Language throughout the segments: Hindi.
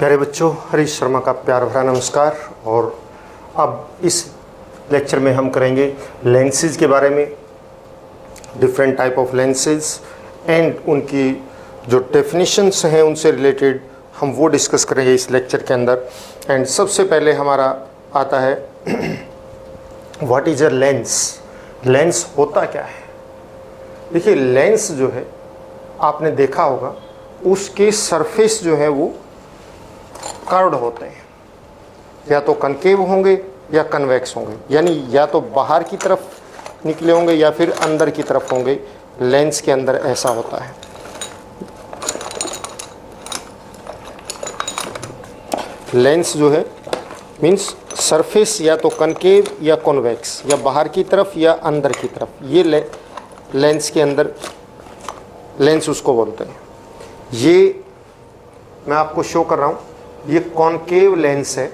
प्यारे बच्चों, हरीश शर्मा का प्यार भरा नमस्कार। और अब इस लेक्चर में हम करेंगे लेंसेज के बारे में, different type of lenses and उनकी जो डेफिनेशंस हैं उनसे रिलेटेड हम वो डिस्कस करेंगे इस लेक्चर के अंदर। एंड सबसे पहले हमारा आता है what is a lens. Lens होता क्या है? देखिए, लेंस जो है आपने देखा होगा उसके सरफेस जो है वो कर्व्ड होते हैं, या तो कनकेव होंगे या कन्वेक्स होंगे, यानी या तो बाहर की तरफ निकले होंगे या फिर अंदर की तरफ होंगे। लेंस के अंदर ऐसा होता है। लेंस जो है मीन्स सरफेस या तो कनकेव या कॉन्वेक्स, या बाहर की तरफ या अंदर की तरफ, ये लेंस के अंदर लेंस उसको बोलते हैं। ये मैं आपको शो कर रहा हूँ, ये कॉनकेव लेंस है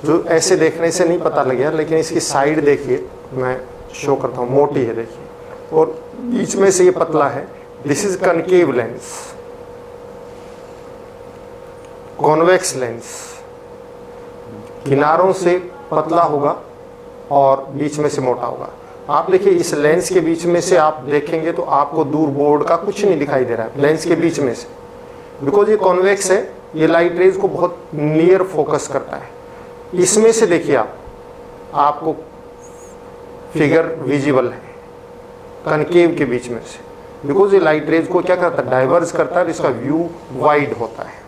जो ऐसे देखने से नहीं पता लगेगा, लेकिन इसकी साइड देखिए, मैं शो करता हूँ, मोटी है देखिए, और बीच में से ये पतला है। This is concave lens. Convex lens किनारों से पतला होगा और बीच में से मोटा होगा। आप देखिए, इस लेंस के बीच में से आप देखेंगे तो आपको दूर बोर्ड का कुछ नहीं दिखाई दे रहा है लेंस के बीच में से, बिकॉज ये कॉन्वेक्स है। ये लाइट रेज को बहुत नियर फोकस करता है। इसमें से देखिए आपको फिगर विजिबल है कनकेव के बीच में से, बिकॉज ये लाइट रेज को क्या करता है, डाइवर्ज करता है, इसका व्यू वाइड होता है।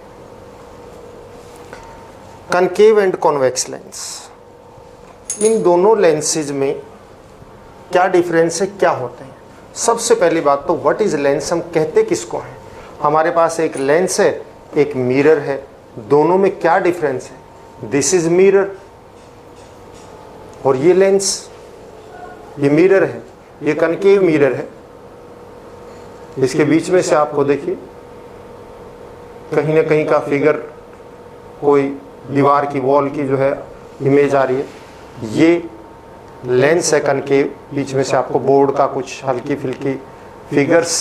कनकेव एंड कॉन्वेक्स लेंस, इन दोनों लेंसेज में क्या डिफरेंस है, क्या होते हैं? सबसे पहली बात तो व्हाट इज लेंस, हम कहते किसको हैं? हमारे पास एक लेंस है, एक मिरर है, दोनों में क्या डिफरेंस है? दिस इज मिरर और ये लेंस, ये मिरर है, ये कनकेव मिरर है। इसके बीच में से आपको देखिए कहीं ना कहीं का फिगर, कोई दीवार की वॉल की जो है इमेज आ रही है। ये लेंस है कनकेव, बीच में से आपको बोर्ड का कुछ हल्की फुल्की फिगर्स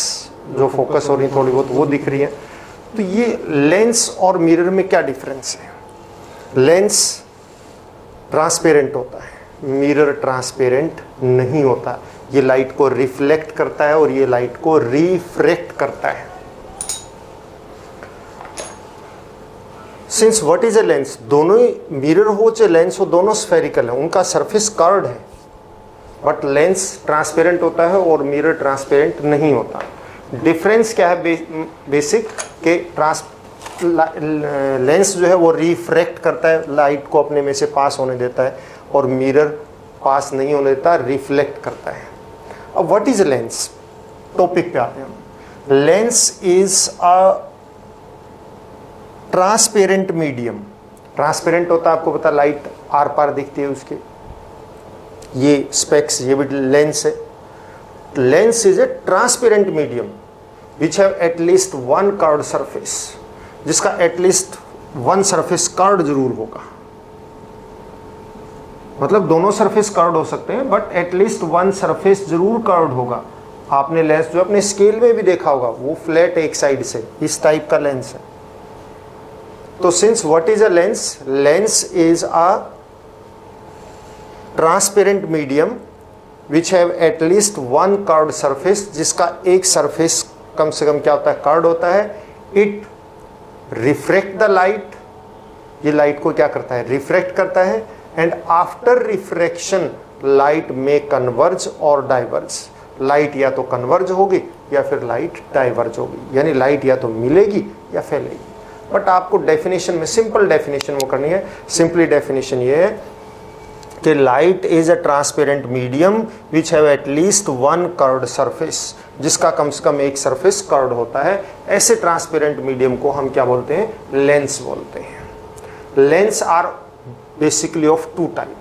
जो फोकस हो रही है थोड़ी बहुत वो दिख रही है। तो ये लेंस और मिरर में क्या डिफरेंस है? लेंस ट्रांसपेरेंट होता है, मिरर ट्रांसपेरेंट नहीं होता। ये लाइट को रिफ्लेक्ट करता है और ये लाइट को रिफ्रैक्ट करता है। Since what is a lens, दोनों ही मिरर हो चाहे लेंस हो, दोनों स्फेरिकल है, उनका सरफेस कर्व्ड है। बट लेंस ट्रांसपेरेंट होता है और मिरर ट्रांसपेरेंट नहीं होता। डिफरेंस क्या है बेसिक के? लेंस जो है वो रिफ्रैक्ट करता है, लाइट को अपने में से पास होने देता है, और मिरर पास नहीं होने देता, रिफ्लेक्ट करता है। अब व्हाट इज लेंस, टॉपिक पे आते हैं। Lens is a transparent medium. Transparent होता है, आपको पता, लाइट आर पार दिखती है उसके। ये स्पेक्स, ये भी लेंस है। Lens is a transparent medium which have at least one curved surface, जिसका एटलीस्ट वन सरफेस कर्व्ड जरूर होगा। मतलब दोनों सरफेस कर्व्ड हो सकते हैं, बट एटलीस्ट वन सरफेस जरूर कर्व्ड होगा। आपने लेंस जो अपने स्केल में भी देखा होगा, वो फ्लैट एक साइड से, इस टाइप का लेंस है। तो since what is a lens, lens is a transparent medium which have at least one curved surface, जिसका एक सरफेस कम से कम क्या होता है, कर्व्ड होता है। इट रिफ्रैक्ट द लाइट, ये लाइट को क्या करता है, रिफ्रैक्ट करता है। एंड आफ्टर रिफ्रैक्शन लाइट में कन्वर्ज और डाइवर्ज, लाइट या तो कन्वर्ज होगी या फिर लाइट डाइवर्ज होगी, यानी लाइट या तो मिलेगी या फैलेगी। बट आपको डेफिनेशन में सिंपल डेफिनेशन वो करनी है। सिंपली डेफिनेशन ये है कि light is a transparent medium which have at least one curved surface, जिसका कम से कम एक सरफेस कर्व्ड होता है। ऐसे ट्रांसपेरेंट मीडियम को हम क्या बोलते हैं, लेंस बोलते हैं। Lens are basically of two type,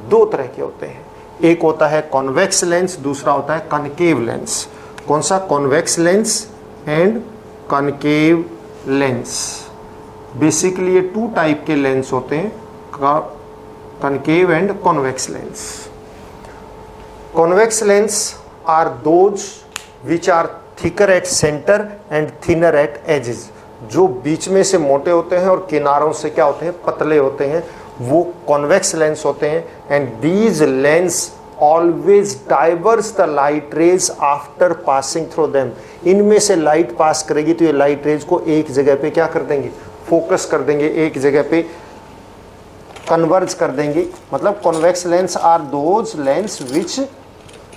दो तरह के होते हैं। एक होता है कॉन्वेक्स लेंस, दूसरा होता है कनकेव लेंस। कौन सा? Convex lens and concave lens. Basically ये टू टाइप के लेंस होते हैं, concave and convex lens. Convex lens are those which are thicker at center and thinner at edges. जो बीच में से मोटे होते हैं और किनारों से क्या होते हैं, पतले होते हैं, वो कॉन्वेक्स लेंस होते हैं। And these lens always diverse the light raise after passing through them. इनमें से लाइट पास करेगी तो ये लाइट रेज को एक जगह पे क्या कर देंगे, फोकस कर देंगे, एक जगह पे कन्वर्ज कर देंगे। मतलब convex lens are those lens which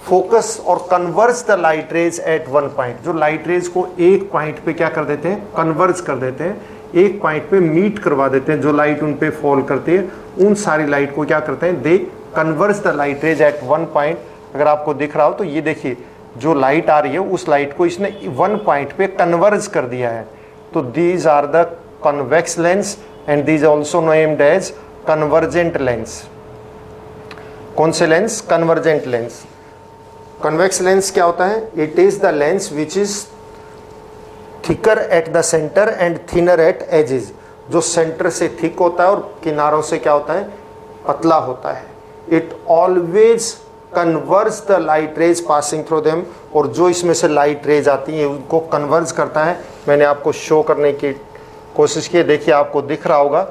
focus और converge the light rays at one point. जो लाइट रेज को एक पॉइंट पे क्या कर देते हैं, कन्वर्ज कर देते हैं, एक पॉइंट पे मीट करवा देते हैं। जो लाइट उन पे फॉल करती है उन सारी लाइट को क्या करते हैं, they converge the light rays at one point. अगर आपको दिख रहा हो तो ये देखिए, जो लाइट आ रही है उस लाइट को इसने वन पॉइंट पे कन्वर्ज कर दिया है। तो these are the convex lens and these also named as convergent lens. कौन से lens, convergent lens. Convex lens क्या होता है, it is the lens which is thicker at the centre and thinner at edges. जो सेंटर से थिक होता है और किनारों से क्या होता है, पतला होता है। It always converge the light raise passing through them. और जो इसमें से लाइट रेज आती है उनको कन्वर्ज करता है। मैंने आपको शो करने की कोशिश की, देखिए आपको दिख रहा होगा,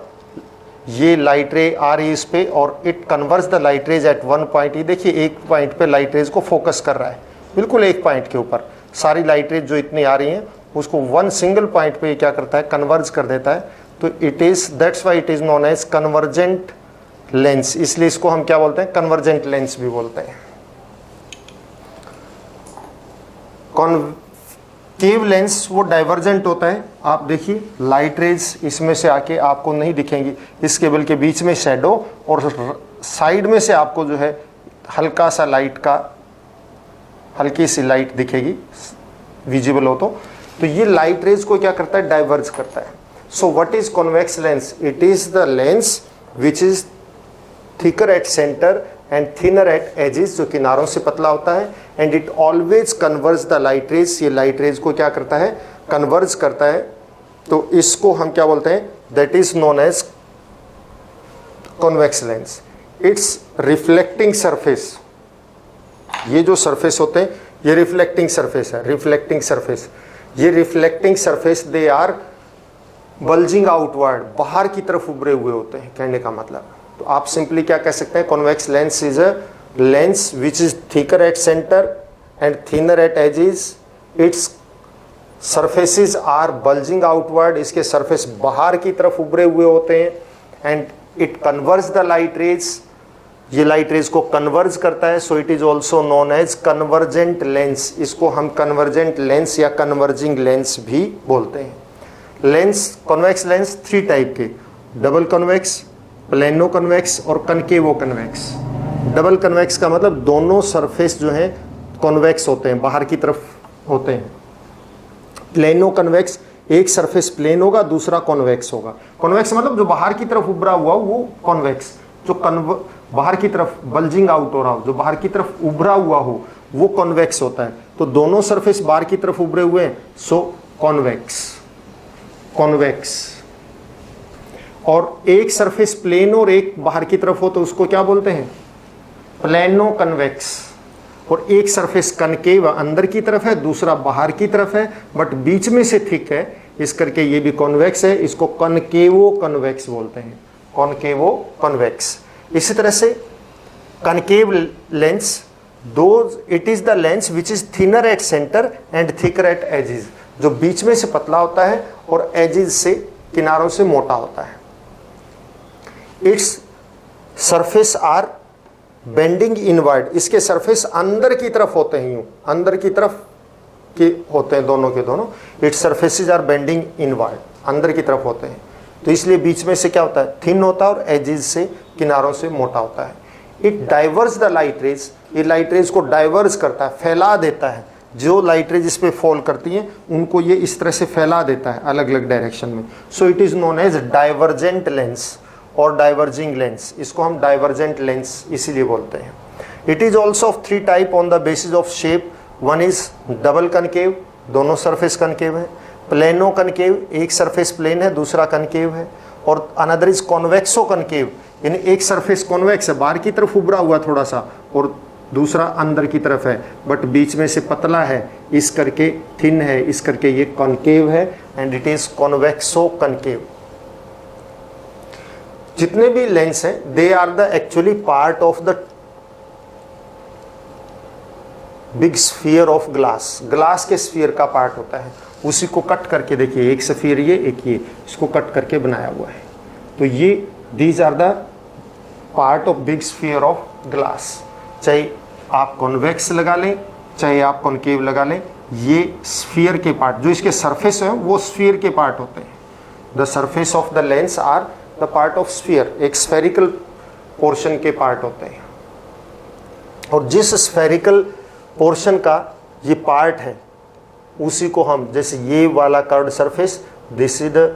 ये लाइट रे आ रही है इस पे और it converse the light rays at one point. ये देखिए एक पॉइंट पे लाइट रेज को फोकस कर रहा है, बिल्कुल एक पॉइंट के ऊपर। सारी लाइट रेज जो इतनी आ रही हैं उसको वन सिंगल पॉइंट पे क्या करता है, कन्वर्ज कर देता है। तो it is, that's why it is known as convergent lens. इसलिए इसको हम क्या बोलते हैं, कन्वर्जेंट लेंस भी बोलते हैं। कॉन्केव लेंस वो डाइवर्जेंट होता है। आप देखिए लाइट रेज इसमें से आके आपको नहीं दिखेंगी, इस केबल के बीच में शैडो और साइड में से आपको जो है हल्का सा लाइट का, हल्की सी लाइट दिखेगी विजिबल हो तो ये लाइट रेज को क्या करता है, डाइवर्ज करता है। So what is convex lens, it is the lens which is thicker at centre and thinner at edges, जो किनारों से पतला होता है। And it always converge the light rays, ये लाइट रेज को क्या करता है, कन्वर्ज करता है। तो इसको हम क्या बोलते हैं, that is known as convex lens. It's reflecting surface, ये जो सरफेस होते हैं ये रिफ्लेक्टिंग सरफेस है, रिफ्लेक्टिंग सरफेस। ये reflecting surface they are bulging outward, बाहर की तरफ उभरे हुए होते हैं, कहने का मतलब। तो आप सिंपली क्या कह सकते हैं, convex lens is a lens which is thicker at centre and thinner at edges. It's surfaces are bulging outward, इसके सरफेस बाहर की तरफ उभरे हुए होते हैं। And it converge the light rays, ये लाइट रेज को कन्वर्ज करता है। So it is also known as convergent lens. इसको हम कन्वर्जेंट लेंस या कन्वर्जिंग लेंस भी बोलते हैं। Lens, convex lens three type के, डबल कॉन्वेक्स, प्लेनो कन्वेक्स और कनकेवो कन्वेक्स। डबल कन्वेक्स का मतलब दोनों सरफेस जो है कॉन्वेक्स होते हैं, बाहर की तरफ होते हैं। प्लेनो कन्वेक्स, एक सरफेस प्लेन होगा, दूसरा कॉन्वेक्स होगा। कॉन्वेक्स मतलब जो बाहर की तरफ उभरा हुआ वो कॉन्वेक्स, जो बाहर की तरफ बल्जिंग आउट हो रहा हो, जो बाहर की तरफ उभरा हुआ हो वो कॉन्वेक्स होता है। तो दोनों सरफेस बाहर की तरफ उभरे हुए हैं, सो कॉन्वेक्स, कॉन्वेक्स। और एक सरफेस प्लेन और एक बाहर की तरफ हो तो उसको क्या बोलते हैं, प्लेनो कन्वेक्स। और एक सरफेस कनकेव अंदर की तरफ है, दूसरा बाहर की तरफ है, बट बीच में से थिक है, इस करके ये भी कॉन्वेक्स है। इसको कनकेवो कन्वेक्स बोलते हैं, कॉन्केवो कन्वेक्स। इसी तरह से concave lens, though it is the lens which is thinner at centre and thicker at edges, जो बीच में से पतला होता है और एजेस से, किनारों से मोटा होता है। Its surface are bending inward, इसके सरफेस अंदर की तरफ होते हैं, यूं अंदर की तरफ के होते हैं दोनों के दोनों। Its surfaces are bending inward, अंदर की तरफ होते हैं। तो इसलिए बीच में से क्या होता है, थिन होता है और एजेस से, किनारों से मोटा होता है। It diverse the light rays, ये लाइट रेज को डाइवर्स करता है, फैला देता है। जो लाइट रेज इस पे फॉल करती हैं उनको ये इस तरह से फैला देता है अलग अलग डायरेक्शन में। So it is known as divergent lens और डाइवर्जिंग लेंस। इसको हम डाइवर्जेंट लेंस इसीलिए बोलते हैं। It is also of three type on the basis of shape. One is double concave, दोनों सरफेस कनकेव है। प्लेनो कनकेव, एक सरफेस प्लेन है, दूसरा कनकेव है। और अनदर इज कॉन्वेक्सो कनकेव, यानी एक सरफेस कॉन्वेक्स है, बाहर की तरफ उभरा हुआ थोड़ा सा, और दूसरा अंदर की तरफ है, बट बीच में से पतला है, इस करके थिन है, इस करके ये कॉनकेव है, and it is convexo concave. जितने भी लेंस हैं they are the actually part of the big sphere of glass. Glass के स्फीयर का पार्ट होता है, उसी को कट करके देखिए, एक स्फीयर ये, एक ये, इसको कट करके बनाया हुआ है। तो ये these are the part of big sphere of glass. चाहे आप कॉन्वेक्स लगा लें, चाहे आप कॉनकेव लगा लें, ये स्फीयर के पार्ट, जो इसके सरफेस है वो स्फीयर के पार्ट होते हैं। The surface of the lens are the part of sphere, एक स्फेरिकल पोर्शन के पार्ट होते हैं। और जिस स्फेरिकल पोर्शन का ये पार्ट है उसी को हम, जैसे ये वाला curved surface, this is the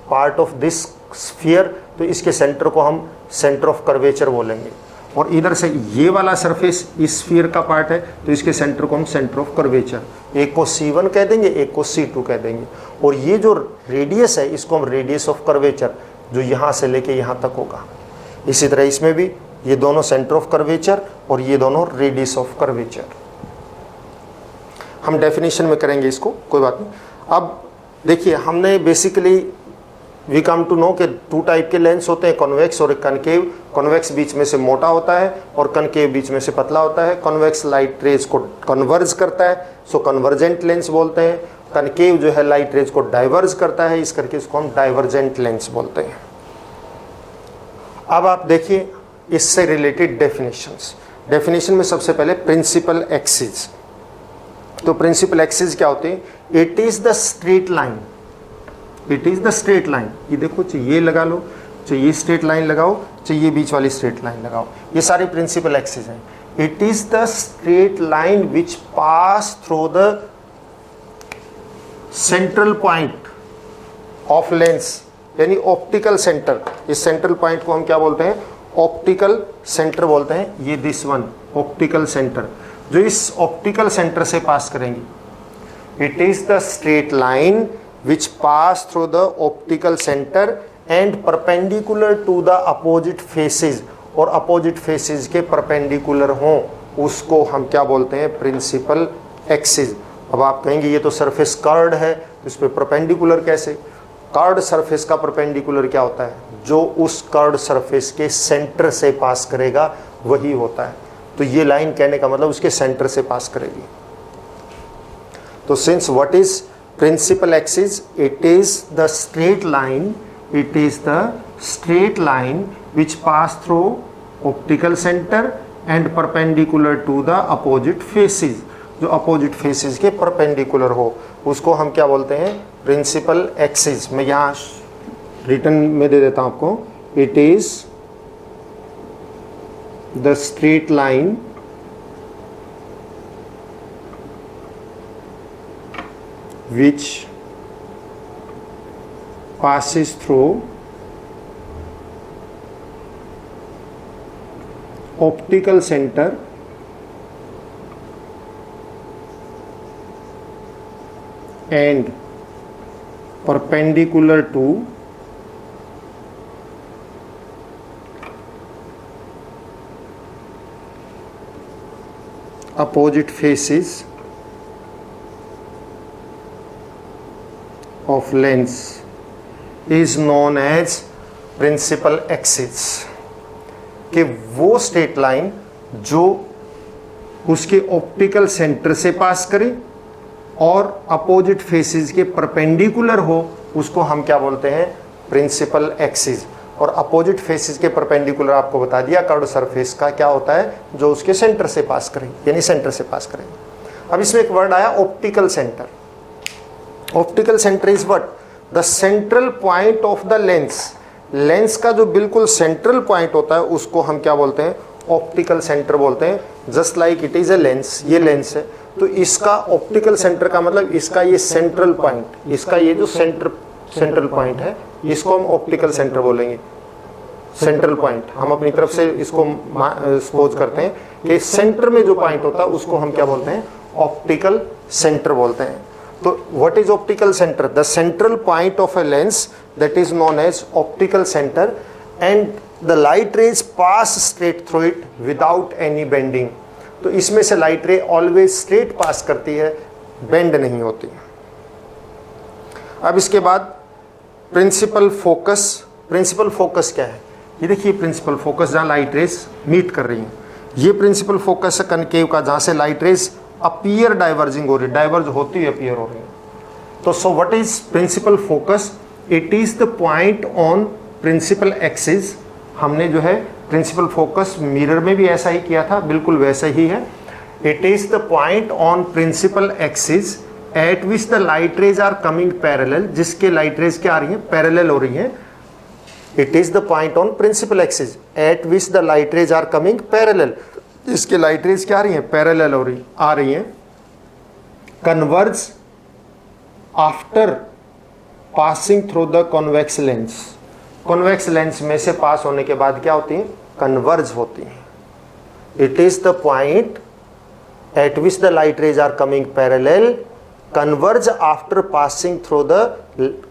part of this sphere, तो इसके सेंटर को हम सेंटर ऑफ कर्वेचर बोलेंगे। और इधर से ये वाला सरफेस इस स्फीयर का पार्ट है, तो इसके सेंटर को हम सेंटर ऑफ कर्वेचर, एक को C1 कह देंगे, एक को C2 कह देंगे। और ये जो रेडियस है इसको हम रेडियस ऑफ कर्वेचर, जो यहाँ से लेके यहाँ तक होगा। इसी तरह इसमें भी ये दोनों सेंटर ऑफ कर्वेचर और ये दोनों रेडियस ऑफ कर्वेचर। हम डेफिनेशन में करेंगे इसको, कोई बात नहीं। अब देखिए, हमने basically we come to know कि टू टाइप के लेंस होते हैं, कॉन्वेक्स और कनकेव। कॉन्वेक्स बीच में से मोटा होता है और कनकेव बीच में से पतला होता है। कॉन्वेक्स लाइट रेज को कन्वर्ज करता है, सो कन्वर्जेंट लेंस बोलते हैं। कनकेव जो है लाइट रेज को डाइवर्ज करता है, इस करके इसको हम डाइवर्जेंट लेंस बोलते हैं। अब आप देखिए इससे रिलेटेड डेफिनेशंस। डेफिनेशन में सबसे पहले प्रिंसिपल एक्सिस। तो प्रिंसिपल एक्सिस क्या होते हैं? It is the straight line, it is the straight line. ये देखो, चाहिए ये लगा लो, चाहिए स्ट्रेट लाइन लगाओ, चाहिए बीच वाली स्ट्रेट लाइन लगाओ, ये सारे प्रिंसिपल एक्सिस हैं। It is the straight line which pass through the central point of lens, यानी ऑप्टिकल सेंटर। इस सेंट्रल पॉइंट को हम क्या बोलते हैं? ऑप्टिकल सेंटर बोलते हैं। ये दिस वन ऑप्टिकल सेंटर, जो इस ऑप्टिकल सेंटर से पास करेंगे। It is the straight line which pass through the optical center and perpendicular to the opposite faces, और opposite faces के perpendicular हों, उसको हम क्या बोलते हैं? Principal axis. अब आप कहेंगे ये तो सरफेस कर्व्ड है, तो इस पर perpendicular कैसे? कर्व्ड सरफेस का perpendicular क्या होता है? जो उस कर्व्ड सरफेस के सेंटर से पास करेगा वही होता है। तो ये लाइन कहने का मतलब उसके सेंटर से पास करेगी। तो since what is principal axis? It is the straight line, it is the straight line which pass through optical center and perpendicular to the opposite faces। जो opposite faces के perpendicular हो उसको हम क्या बोलते हैं? principal axis। मैं यहाँ रिटन में दे देता हूँ आपको। It is the straight line which passes through optical center and perpendicular to opposite faces of lens is known as principal axis। कि वो स्ट्रेट लाइन जो उसके ऑप्टिकल सेंटर से पास करे और अपोजिट फेसेस के परपेंडिकुलर हो, उसको हम क्या बोलते हैं? Principal axis. और अपोजिट फेसेस के परपेंडिकुलर आपको बता दिया, कर्व्ड सरफेस का क्या होता है? जो उसके सेंटर से पास करे, यानी सेंटर से पास करेंगे। अब इसमें एक वर्ड आया optical centre. Optical centre is what? The central point of the lens. Lens का जो बिल्कुल सेंट्रल पॉइंट होता है उसको हम क्या बोलते हैं? ऑप्टिकल सेंटर बोलते हैं। Just like it is a lens, ये लेंस है तो इसका ऑप्टिकल सेंटर का मतलब इसका ये सेंट्रल पॉइंट, इसका ये जो सेंट्रल पॉइंट है इसको हम ऑप्टिकल सेंटर बोलेंगे। सेंट्रल पॉइंट हम अपनी तरफ से इसको सपोज करते हैं कि सेंटर में जो पॉइंट होता है उसको हम क्या बोलते हैं? ऑप्टिकल सेंटर बोलते हैं। तो what is optical centre? The central point of a lens that is known as optical centre and the light rays pass straight through it without any bending. तो इसमें से लाइट रे ऑलवेज स्ट्रेट पास करती है, बेंड नहीं होती। अब इसके बाद प्रिंसिपल फोकस। प्रिंसिपल फोकस क्या है? ये देखिए प्रिंसिपल फोकस जहाँ लाइट रेस मीट कर रही हैं, ये प्रिंसिपल फोकस है कनकेव का, जहाँ से लाइट रेस अपीयर डाइवर्जिंग हो रही है, डाइवर्ज होती हुई अपीयर हो रही है। तो so what is principal focus? It is the point on principal axis. हमने जो है प्रिंसिपल फोकस मिरर में भी ऐसा ही किया था, बिल्कुल वैसा ही है। It is the point on principal axis at which the light rays are coming parallel, जिसके लाइट रेज क्या आ रही है? पैरेलल हो रही है। It is the point on principal axis at which the light rays are coming parallel, जिसके लाइट रेज क्या आ रही है? पैरेलल हो रही आ रही है। Converge after passing through the convex lens. Convex lens में से पास होने के बाद क्या होती है? कन्वर्ज होती है। It is the point at which the light rays are coming parallel, converge after passing through the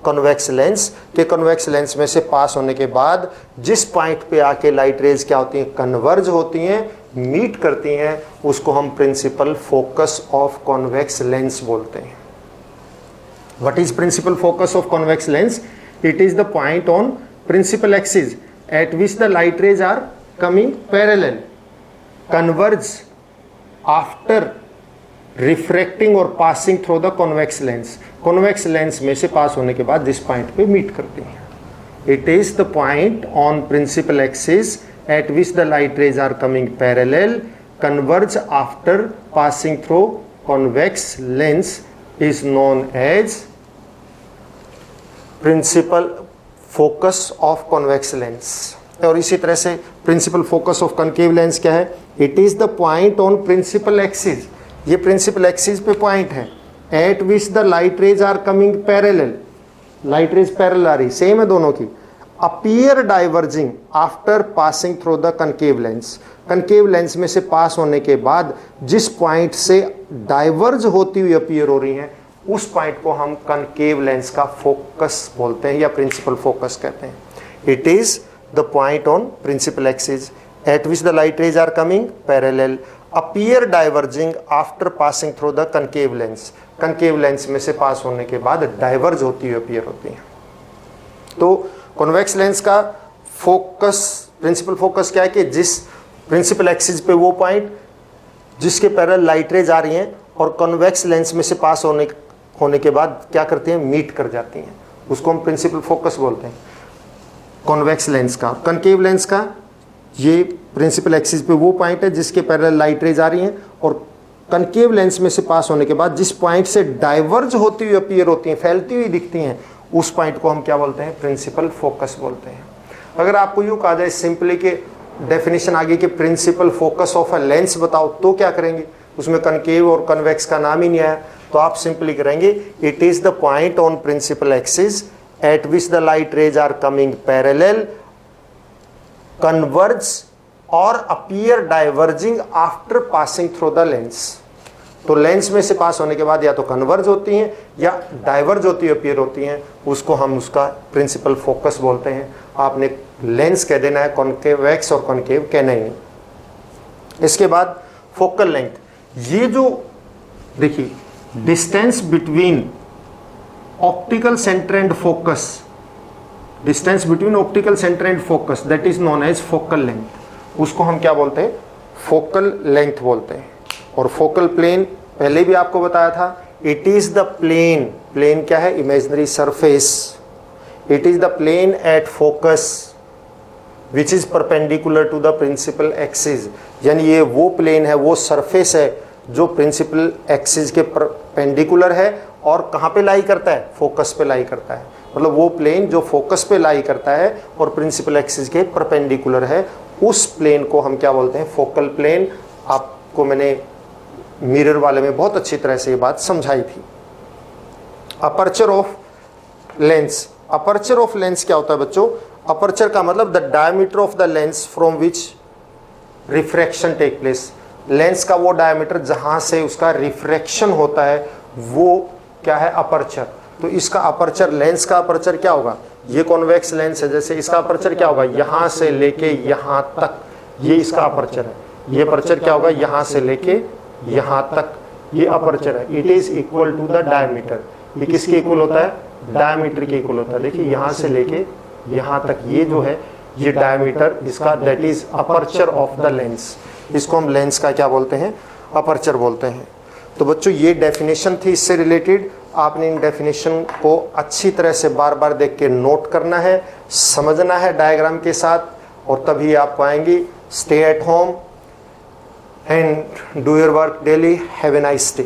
convex lens, के कॉन्वेक्स लेंस में से पास होने के बाद जिस पॉइंट पे आके लाइट रेज क्या होती हैं? कन्वर्ज होती हैं, मीट करती हैं, उसको हम principal focus of convex lens बोलते हैं। What is principal focus of convex lens? It is the point on principal axis at which the light rays are coming parallel, converge after refracting और passing through the convex lens. Convex lens में से पास होने के बाद जिस पॉइंट पे मीट करती हैं। It is the point on principal axis at which the light rays are coming parallel, converge after passing through convex lens is known as principal focus of convex lens. और इसी तरह से principal focus of concave lens क्या है? It is the point on principal axis, ये प्रिंसिपल एक्सिस पे पॉइंट है, at which the light rays are coming parallel, light rays parallel आ रही, सेम है दोनों की, appear diverging after passing through the concave lens. Concave lens में से पास होने के बाद जिस पॉइंट से डाइवर्ज होती हुई अपीयर हो रही हैं, उस पॉइंट को हम कनकेव लेंस का फोकस बोलते हैं या प्रिंसिपल फोकस कहते हैं। It is the point on principal axis at which the light rays are coming parallel, appear diverging after passing through the concave lens. Concave lens में से पास होने के बाद डाइवर्ज होती हुई अपीयर होती है। तो कॉन्वेक्स लेंस का फोकस, प्रिंसिपल फोकस क्या है कि जिस प्रिंसिपल एक्सिस पे वो पॉइंट जिसके पैरेलल लाइट रेज आ रही हैं और कॉन्वेक्स लेंस में से पास होने के बाद क्या करती हैं? मीट कर जाती हैं, उसको हम प्रिंसिपल फोकस बोलते हैं। कॉन्वेक्स लेंस का, कनकेव लेंस का ये प्रिंसिपल एक्सिस पे वो पॉइंट है जिसके पैरेलल लाइट रेज आ रही हैं और कनकेव लेंस में से पास होने के बाद जिस पॉइंट से डाइवर्ज होती हुई अपीयर होती हैं, फैलती हुई दिखती हैं, उस पॉइंट को हम क्या बोलते हैं? प्रिंसिपल फोकस बोलते हैं। अगर आपको यूँ कहा जाए सिंपली कि डेफिनेशन आगे कि principal focus of a lens बताओ, तो क्या करेंगे? उसमें कनकेव और कन्वेक्स का नाम ही नहीं आया, तो आप सिंपली करेंगे it is the point on principal axis at which the light rays are coming parallel, converge और appear diverging after passing through the lens. तो लेंस में से पास होने के बाद या तो कन्वर्ज होती हैं या डाइवर्ज होती है, अपीयर होती हैं, उसको हम उसका प्रिंसिपल फोकस बोलते हैं। आपने लेंस कह देना है, कॉन्केवेक्स और कॉन्केव कहना ही नहीं। इसके बाद फोकल लेंथ, ये जो देखिए distance between optical centre and focus, distance between optical centre and focus, that is known as focal length. उसको हम क्या बोलते हैं? फोकल लेंथ बोलते हैं। और फोकल प्लेन पहले भी आपको बताया था, it is the plane, plane क्या है? Imaginary surface. It is the plane at focus which is perpendicular to the principal axis, यानी ये वो प्लेन है, वो सरफेस है जो प्रिंसिपल एक्सिस के परपेंडिकुलर है और कहाँ पे लाई करता है? फोकस पे लाई करता है। मतलब वो प्लेन जो फोकस पे लाई करता है और प्रिंसिपल एक्सिस के परपेंडिकुलर है, उस प्लेन को हम क्या बोलते हैं? Focal plane. आपको मैंने मिरर वाले में बहुत अच्छी तरह से ये बात समझाई थी। Aperture of lens, aperture of lens क्या होता है बच्चों? अपर्चर का मतलब the diameter of the lens from which refraction take place. Lens का वो डायमीटर जहां से उसका रिफ्रैक्शन होता है, वो क्या है? अपर्चर। तो इसका अपर्चर, लेंस का अपर्चर क्या होगा? ये कॉन्वेक्स लेंस है, जैसे इसका अपर्चर क्या होगा? यहां से लेके यहां तक, ये इसका अपर्चर है। ये अपर्चर क्या होगा, यहां से लेके यहां तक ये अपर्चर है, it is equal to the diameter. ये किसके इक्वल होता है, डायमीटर के इक्वल होता है। देखिए यहां से लेके यहां तक ये जो है ये डायमीटर इसका, that is aperture of the lens. इसको हम लेंस का क्या बोलते हैं, अपर्चर बोलते हैं। तो बच्चों ये डेफिनेशन थी इससे रिलेटेड। आपने इन डेफिनेशन को अच्छी तरह से बार बार देख के नोट करना है, समझना है डायग्राम के साथ, और तभी आपको आएंगी। Stay at home and do your work daily. Have a nice day.